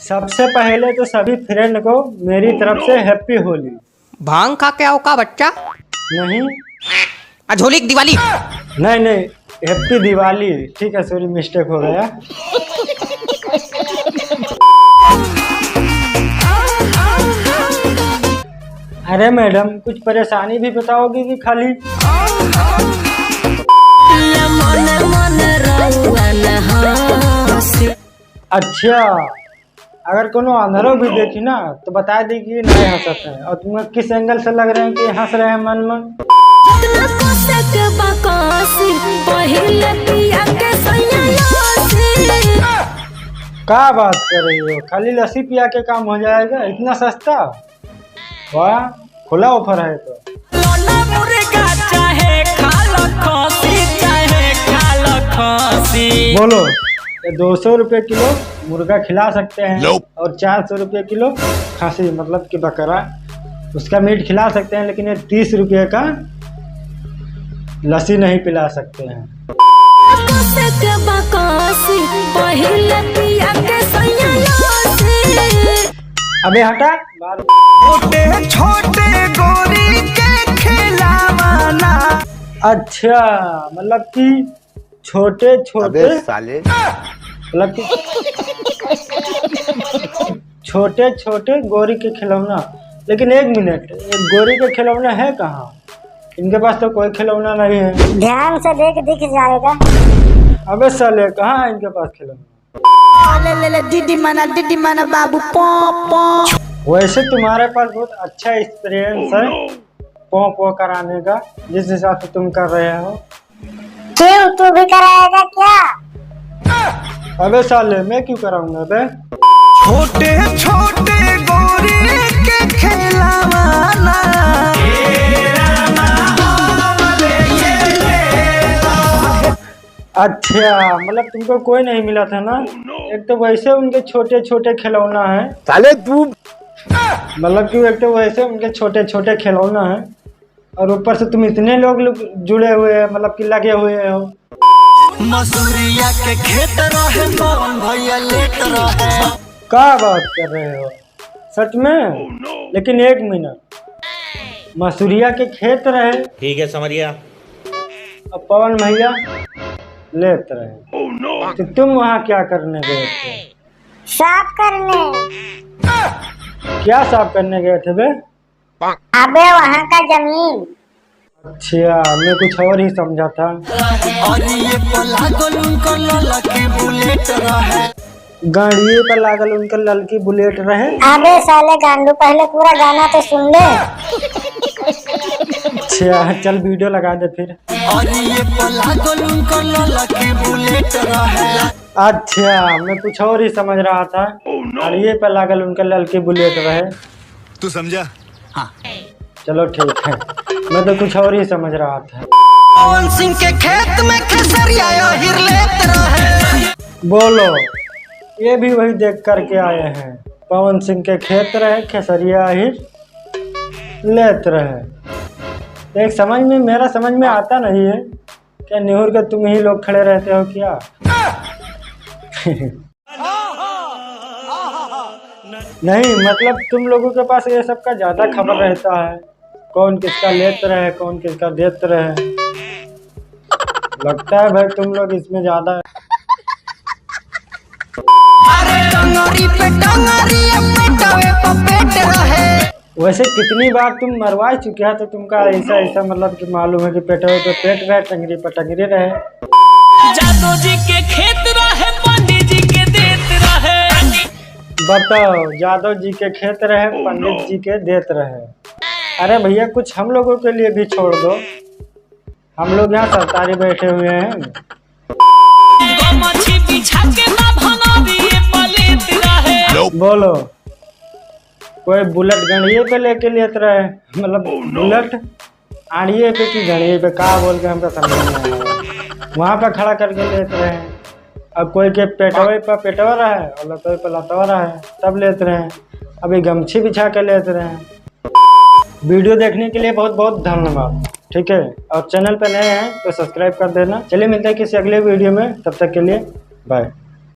सबसे पहले तो सभी फ्रेंड को मेरी तरफ से हैप्पी होली। भांग खा के आओ का बच्चा? नहीं झोली दिवाली। नहीं, हैप्पी दिवाली। ठीक है, सॉरी मिस्टेक हो गया। अरे मैडम, कुछ परेशानी भी बताओगी कि खाली? अच्छा, अगर कोनो अंधेरों भी देखी ना तो बता दी कि नहीं हंसते हैं। और तुम्हें किस एंगल से लग रहे हैं कि हंस रहे हैं मन में? क्या बात कर रही हो? खाली लस्सी पिया के काम हो जाएगा? इतना सस्ता? वाह, खुला ऑफर है तो। बोलो, 200 रुपये किलो मुर्गा खिला सकते हैं और 400 रुपये किलो खांसी मतलब कि बकरा, उसका मीट खिला सकते हैं, लेकिन ये 30 रुपये का लस्सी नहीं पिला सकते हैं। अबे हटा छोटे छोटे गोरी के खिलावाना। अच्छा, मतलब कि छोटे छोटे साले, मतलब कि छोटे छोटे गोरी के खिलौना। लेकिन एक मिनट, एक गोरी के खिलौना है कहाँ? इनके पास तो कोई खिलौना नहीं है। ध्यान से देख दिख जाएगा। अबे साले, कहाँ है इनके पास खिलौना? ले दीदी माना बाबू पो। वैसे तुम्हारे पास बहुत अच्छा एक्सपीरियंस है पो कराने का, जिस हिसाब से तुम कर रहे हो। क्यों, तू भी कराएगा क्या? अबे साले, मैं क्यों कराऊंगा बे? छोटे छोटे गोरी के खिलौना। अच्छा, मतलब तुमको कोई नहीं मिला था ना? एक तो वैसे उनके छोटे छोटे खिलौना है साले तू, मतलब कि एक तो वैसे उनके छोटे छोटे खिलौना है और ऊपर से तुम इतने लोग जुड़े हुए हैं, मतलब कि लगे हुए हो। मसूरिया के खेत रहे पवन भैया लेट रहे। क्या बात कर रहे हो सच में? लेकिन एक मिनट, मसूरिया के खेत रहे, ठीक है समझिया, और पवन भैया लेट रहे। तो तुम वहाँ क्या करने गए थे? साफ करने। क्या साफ करने गए थे बे? अबे वहाँ का जमीन। अच्छा, मैं कुछ और ही समझा था। गाड़िए पर लागल उनका ललकी बुलेट रहे। अबे साले गांडू, पहले पूरा गाना तो सुन ले। अच्छा, चल वीडियो लगा दे फिर। अच्छा, मैं कुछ और ही समझ रहा था। गाड़िए पर लागल उनका ललकी बुलेट रहे। तू समझा? हाँ। चलो ठीक है, मैं तो कुछ और ही समझ रहा था। पवन सिंह के खेत में खेसरिया हिर लेत रहे। बोलो, ये भी वही देख करके आए हैं। पवन सिंह के खेत रहे, खेसरिया हिर लेत रहे। एक समझ में, मेरा समझ में आता नहीं है क्या नेहुर के तुम ही लोग खड़े रहते हो क्या? नहीं, मतलब तुम लोगों के पास ये सब का ज्यादा खबर रहता है, कौन किसका लेत रहे, कौन किसका देत रहे। लगता है भाई तुम लोग इसमें ज्यादा। वैसे कितनी बार तुम मरवा चुके हैं तो तुमका ऐसा मतलब कि मालूम है कि पेटवे पे पेट रहे, टंगरी पे टंगरी रहे। जादव जी के खेत रहे, पंडित जी के देत रहे। बताओ, जादव जी के खेत रहे, पंडित जी के देत रहे। अरे भैया, कुछ हम लोगों के लिए भी छोड़ दो, हम लोग यहाँ सरकारी बैठे हुए हैं। बोलो, कोई बुलेट गणिये पे लेके लेत रहे, मतलब बुलेट आड़िए पे की गणिये पे, कहा बोल के हमको समझ नहीं आया। वहाँ पे खड़ा करके लेते रहे। अब कोई के पेटवे पर पेटवा रहा है और लतवे पर लतवा रहा है, तब लेते रहे। अभी गमछी बिछा के लेते रहे। वीडियो देखने के लिए बहुत बहुत धन्यवाद। ठीक है, और चैनल पर नए हैं तो सब्सक्राइब कर देना। चलिए मिलते हैं किसी अगले वीडियो में, तब तक के लिए बाय।